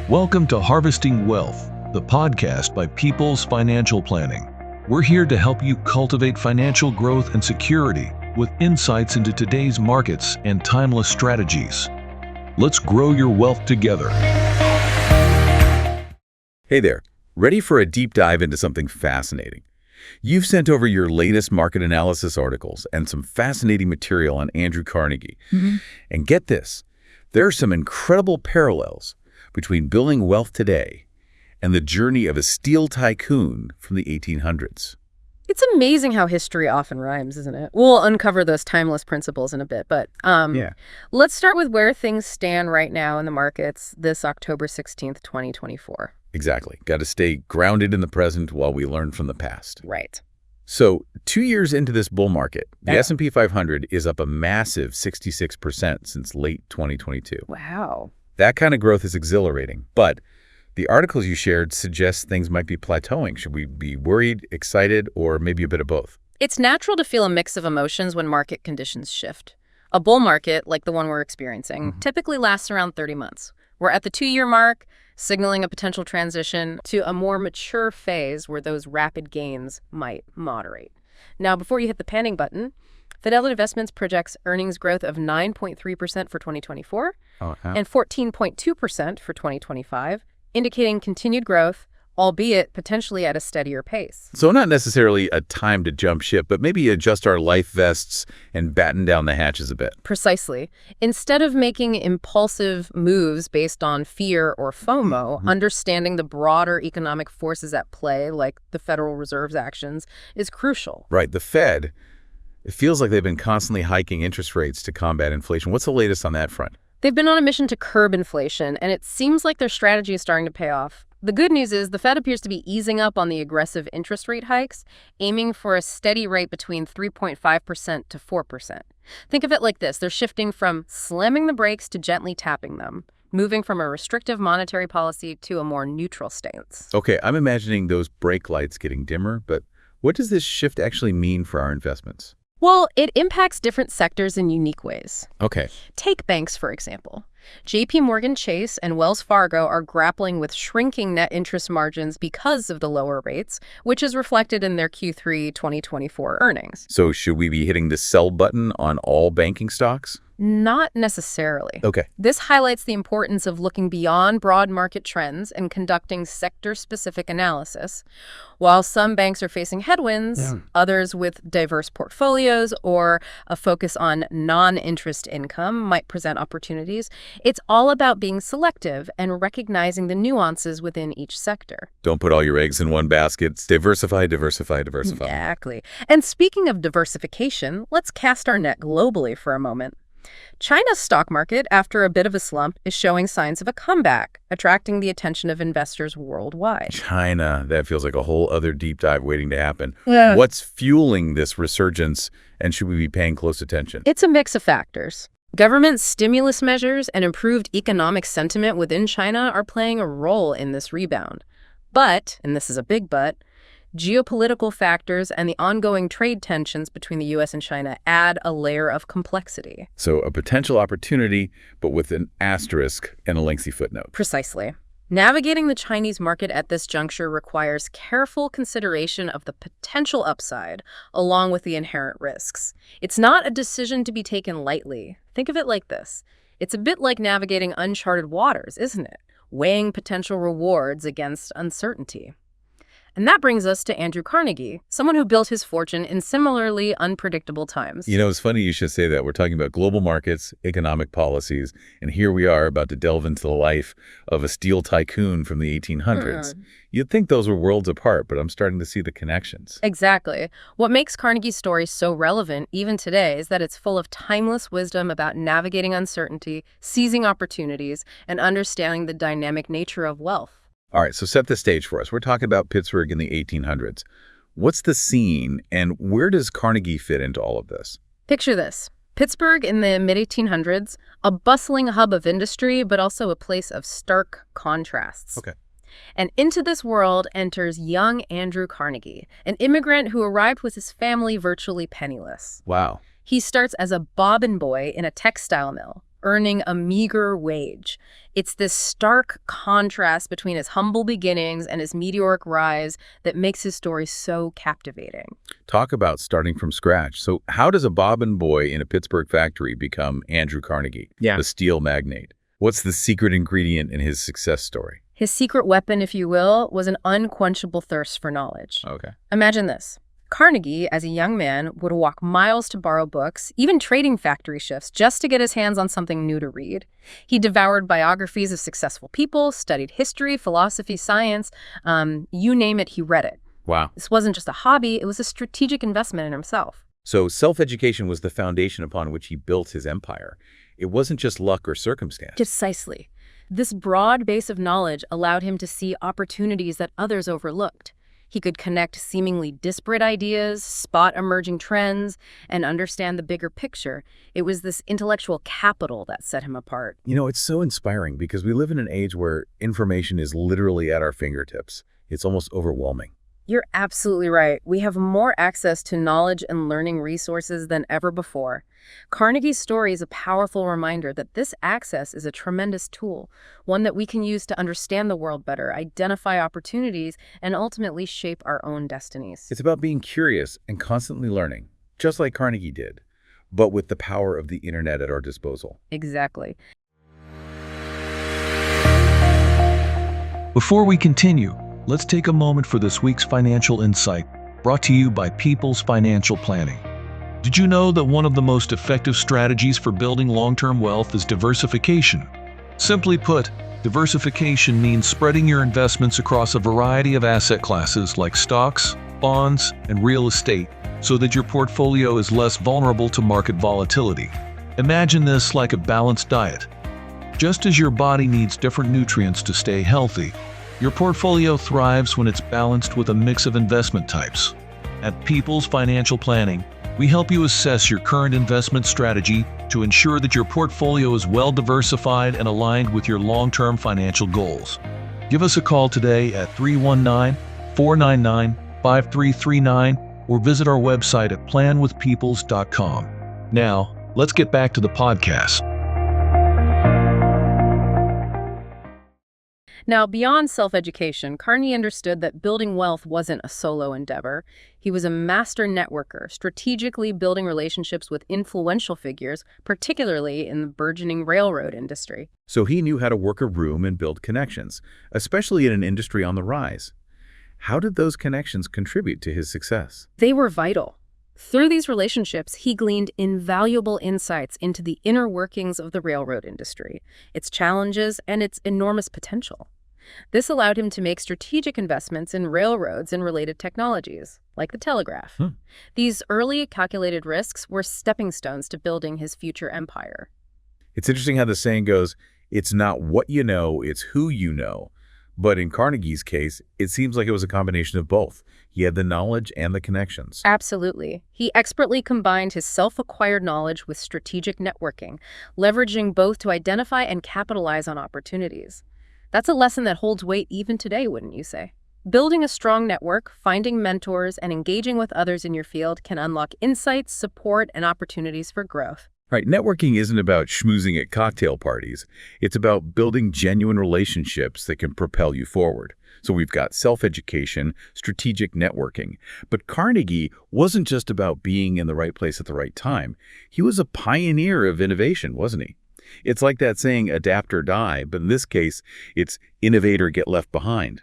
Welcome to Harvesting Wealth, the podcast by People's Financial Planning. We're here to help you cultivate financial growth and security with insights into today's markets and timeless strategies. Let's grow your wealth together. Hey there, ready for a deep dive into something fascinating? You've sent over your latest market analysis articles and some fascinating material on Andrew Carnegie. And get this, there are some incredible parallels between building wealth today and the journey of a steel tycoon from the 1800s. It's amazing how history often rhymes, isn't it? We'll uncover those timeless principles in a bit, but let's start with where things stand right now in the markets this October 16th, 2024. Exactly. Got to stay grounded in the present while we learn from the past. Right. So 2 years into this bull market, the S&P 500 is up a massive 66% since late 2022. Wow. That kind of growth is exhilarating, but the articles you shared suggest things might be plateauing. Should we be worried, excited, or maybe a bit of both? It's natural to feel a mix of emotions when market conditions shift. A bull market, like the one we're experiencing, typically lasts around 30 months. We're at the 2-year mark, signaling a potential transition to a more mature phase where those rapid gains might moderate. Now, before you hit the panic button, Fidelity Investments projects earnings growth of 9.3% for 2024 and 14.2% for 2025, indicating continued growth, albeit potentially at a steadier pace. So not necessarily a time to jump ship, but maybe adjust our life vests and batten down the hatches a bit. Precisely. Instead of making impulsive moves based on fear or FOMO, understanding the broader economic forces at play, like the Federal Reserve's actions, is crucial. Right. The Fed, it feels like they've been constantly hiking interest rates to combat inflation. What's the latest on that front? They've been on a mission to curb inflation, and it seems like their strategy is starting to pay off. The good news is the Fed appears to be easing up on the aggressive interest rate hikes, aiming for a steady rate between 3.5% to 4%. Think of it like this. They're shifting from slamming the brakes to gently tapping them, moving from a restrictive monetary policy to a more neutral stance. Okay, I'm imagining those brake lights getting dimmer, but what does this shift actually mean for our investments? Well, it impacts different sectors in unique ways. Okay. Take banks, for example. JP Morgan Chase and Wells Fargo are grappling with shrinking net interest margins because of the lower rates, which is reflected in their Q3 2024 earnings. So should we be hitting the sell button on all banking stocks? Not necessarily. Okay. This highlights the importance of looking beyond broad market trends and conducting sector-specific analysis. While some banks are facing headwinds, others with diverse portfolios or a focus on non-interest income might present opportunities. It's all about being selective and recognizing the nuances within each sector. Don't put all your eggs in one basket. Diversify, diversify, diversify. Exactly. And speaking of diversification, let's cast our net globally for a moment. China's stock market, after a bit of a slump, is showing signs of a comeback, attracting the attention of investors worldwide. China, that feels like a whole other deep dive waiting to happen. What's fueling this resurgence, and should we be paying close attention? It's a mix of factors. Government stimulus measures and improved economic sentiment within China are playing a role in this rebound. But, and this is a big but, geopolitical factors and the ongoing trade tensions between the U.S. and China add a layer of complexity. So a potential opportunity, but with an asterisk and a lengthy footnote. Precisely. Navigating the Chinese market at this juncture requires careful consideration of the potential upside, along with the inherent risks. It's not a decision to be taken lightly. Think of it like this. It's a bit like navigating uncharted waters, isn't it? Weighing potential rewards against uncertainty. And that brings us to Andrew Carnegie, someone who built his fortune in similarly unpredictable times. You know, it's funny you should say that. We're talking about global markets, economic policies, and here we are about to delve into the life of a steel tycoon from the 1800s. You'd think those were worlds apart, but I'm starting to see the connections. Exactly. What makes Carnegie's story so relevant even today is that it's full of timeless wisdom about navigating uncertainty, seizing opportunities, and understanding the dynamic nature of wealth. All right, so set the stage for us. We're talking about Pittsburgh in the 1800s. What's the scene, and where does Carnegie fit into all of this? Picture this. Pittsburgh in the mid-1800s, a bustling hub of industry, but also a place of stark contrasts. Okay. And into this world enters young Andrew Carnegie, an immigrant who arrived with his family virtually penniless. Wow. He starts as a bobbin boy in a textile mill, earning a meager wage. It's this stark contrast between his humble beginnings and his meteoric rise that makes his story so captivating. Talk about starting from scratch. So how does a bobbin boy in a Pittsburgh factory become Andrew Carnegie, the steel magnate? What's the secret ingredient in his success story? His secret weapon, if you will, was an unquenchable thirst for knowledge. Okay. Imagine this. Carnegie, as a young man, would walk miles to borrow books, even trading factory shifts, just to get his hands on something new to read. He devoured biographies of successful people, studied history, philosophy, science, you name it, he read it. Wow. This wasn't just a hobby, it was a strategic investment in himself. So self-education was the foundation upon which he built his empire. It wasn't just luck or circumstance. Precisely. This broad base of knowledge allowed him to see opportunities that others overlooked. He could connect seemingly disparate ideas, spot emerging trends, and understand the bigger picture. It was this intellectual capital that set him apart. You know, it's so inspiring because we live in an age where information is literally at our fingertips. It's almost overwhelming. You're absolutely right. We have more access to knowledge and learning resources than ever before. Carnegie's story is a powerful reminder that this access is a tremendous tool, one that we can use to understand the world better, identify opportunities, and ultimately shape our own destinies. It's about being curious and constantly learning, just like Carnegie did, but with the power of the internet at our disposal. Exactly. Before we continue, let's take a moment for this week's financial insight, brought to you by People's Financial Planning. Did you know that one of the most effective strategies for building long-term wealth is diversification? Simply put, diversification means spreading your investments across a variety of asset classes like stocks, bonds, and real estate, so that your portfolio is less vulnerable to market volatility. Imagine this like a balanced diet. Just as your body needs different nutrients to stay healthy, your portfolio thrives when it's balanced with a mix of investment types. At People's Financial Planning, we help you assess your current investment strategy to ensure that your portfolio is well diversified and aligned with your long-term financial goals. Give us a call today at 319-499-5339 or visit our website at planwithpeoples.com. Now, let's get back to the podcast. Now, beyond self-education, Carnegie understood that building wealth wasn't a solo endeavor. He was a master networker, strategically building relationships with influential figures, particularly in the burgeoning railroad industry. So he knew how to work a room and build connections, especially in an industry on the rise. How did those connections contribute to his success? They were vital. Through these relationships, he gleaned invaluable insights into the inner workings of the railroad industry, its challenges, and its enormous potential. This allowed him to make strategic investments in railroads and related technologies, like the telegraph. These early calculated risks were stepping stones to building his future empire. It's interesting how the saying goes, it's not what you know, it's who you know. But in Carnegie's case, it seems like it was a combination of both. He had the knowledge and the connections. Absolutely. He expertly combined his self-acquired knowledge with strategic networking, leveraging both to identify and capitalize on opportunities. That's a lesson that holds weight even today, wouldn't you say? Building a strong network, finding mentors, and engaging with others in your field can unlock insights, support, and opportunities for growth. Right, networking isn't about schmoozing at cocktail parties. It's about building genuine relationships that can propel you forward. So we've got self-education, strategic networking. But Carnegie wasn't just about being in the right place at the right time. He was a pioneer of innovation, wasn't he? It's like that saying, adapt or die, but in this case, it's innovate or get left behind.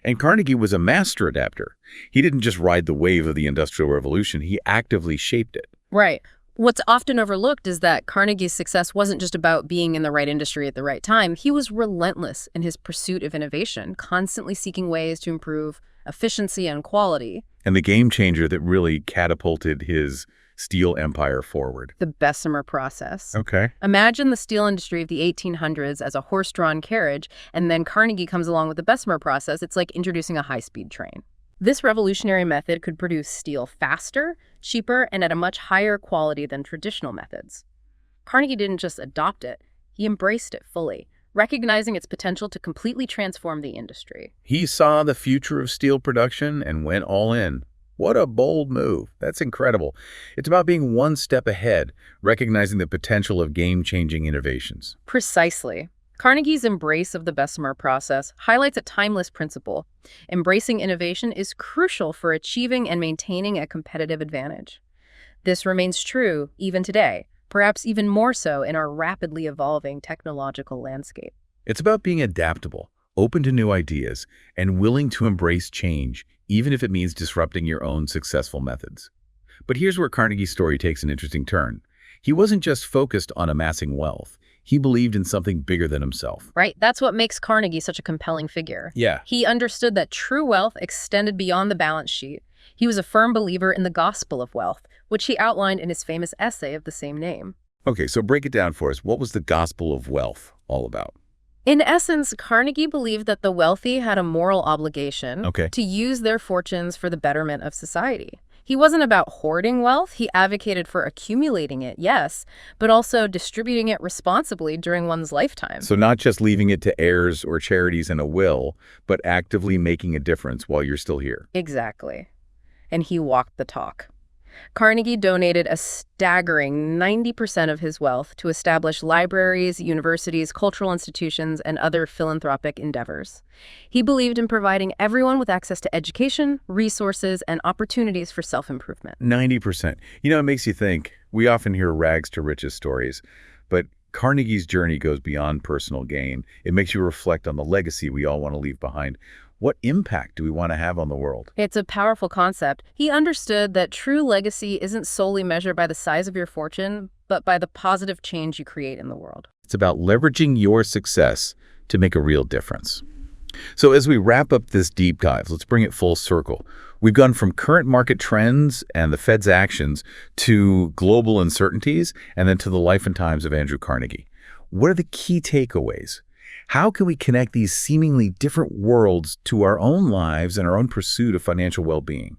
And Carnegie was a master adapter. He didn't just ride the wave of the Industrial Revolution, he actively shaped it. Right. What's often overlooked is that Carnegie's success wasn't just about being in the right industry at the right time. He was relentless in his pursuit of innovation, constantly seeking ways to improve efficiency and quality. And the game changer that really catapulted his steel empire forward. The Bessemer process. Okay. Imagine the steel industry of the 1800s as a horse-drawn carriage, and then Carnegie comes along with the Bessemer process. It's like introducing a high-speed train. This revolutionary method could produce steel faster, cheaper, and at a much higher quality than traditional methods. Carnegie didn't just adopt it, he embraced it fully, recognizing its potential to completely transform the industry. He saw the future of steel production and went all in. What a bold move. That's incredible. It's about being one step ahead, recognizing the potential of game-changing innovations. Precisely. Carnegie's embrace of the Bessemer process highlights a timeless principle. Embracing innovation is crucial for achieving and maintaining a competitive advantage. This remains true even today, perhaps even more so in our rapidly evolving technological landscape. It's about being adaptable, open to new ideas, and willing to embrace change, even if it means disrupting your own successful methods. But here's where Carnegie's story takes an interesting turn. He wasn't just focused on amassing wealth. He believed in something bigger than himself. Right, that's what makes Carnegie such a compelling figure. Yeah. He understood that true wealth extended beyond the balance sheet. He was a firm believer in the gospel of wealth, which he outlined in his famous essay of the same name. Okay, so break it down for us. What was the gospel of wealth all about? In essence, Carnegie believed that the wealthy had a moral obligation to use their fortunes for the betterment of society. He wasn't about hoarding wealth. He advocated for accumulating it, yes, but also distributing it responsibly during one's lifetime. So not just leaving it to heirs or charities in a will, but actively making a difference while you're still here. Exactly. And he walked the talk. Carnegie donated a staggering 90% of his wealth to establish libraries, universities, cultural institutions, and other philanthropic endeavors. He believed in providing everyone with access to education, resources, and opportunities for self-improvement. 90%. You know, it makes you think. We often hear rags to riches stories, but Carnegie's journey goes beyond personal gain. It makes you reflect on the legacy we all want to leave behind. What impact do we want to have on the world? It's a powerful concept. He understood that true legacy isn't solely measured by the size of your fortune, but by the positive change you create in the world. It's about leveraging your success to make a real difference. So as we wrap up this deep dive, let's bring it full circle. We've gone from current market trends and the Fed's actions to global uncertainties and then to the life and times of Andrew Carnegie. What are the key takeaways? How can we connect these seemingly different worlds to our own lives and our own pursuit of financial well-being?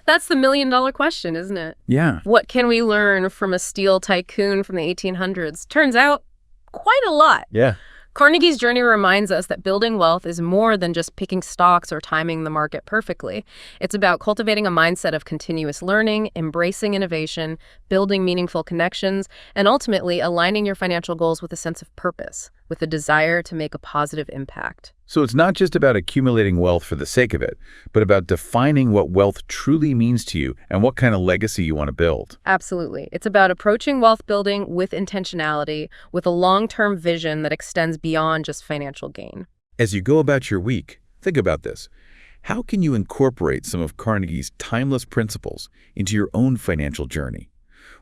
That's the million-dollar question, isn't it? Yeah. What can we learn from a steel tycoon from the 1800s? Turns out, quite a lot. Yeah. Carnegie's journey reminds us that building wealth is more than just picking stocks or timing the market perfectly. It's about cultivating a mindset of continuous learning, embracing innovation, building meaningful connections, and ultimately aligning your financial goals with a sense of purpose, with a desire to make a positive impact. So it's not just about accumulating wealth for the sake of it, but about defining what wealth truly means to you and what kind of legacy you want to build. Absolutely. It's about approaching wealth building with intentionality, with a long-term vision that extends beyond just financial gain. As you go about your week, think about this. How can you incorporate some of Carnegie's timeless principles into your own financial journey?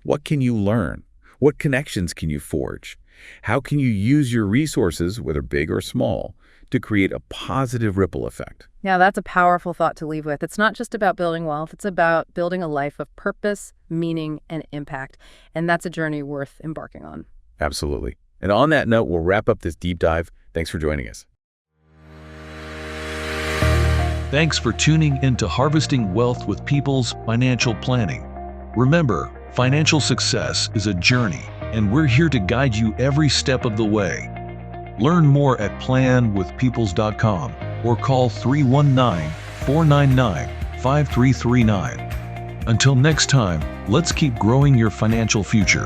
What can you learn? What connections can you forge? How can you use your resources, whether big or small, to create a positive ripple effect? Yeah, that's a powerful thought to leave with. It's not just about building wealth. It's about building a life of purpose, meaning, and impact. And that's a journey worth embarking on. Absolutely. And on that note, we'll wrap up this deep dive. Thanks for joining us. Thanks for tuning into Harvesting Wealth with People's Financial Planning. Remember, financial success is a journey, and we're here to guide you every step of the way. Learn more at planwithpeoples.com or call 319-499-5339. Until next time, let's keep growing your financial future.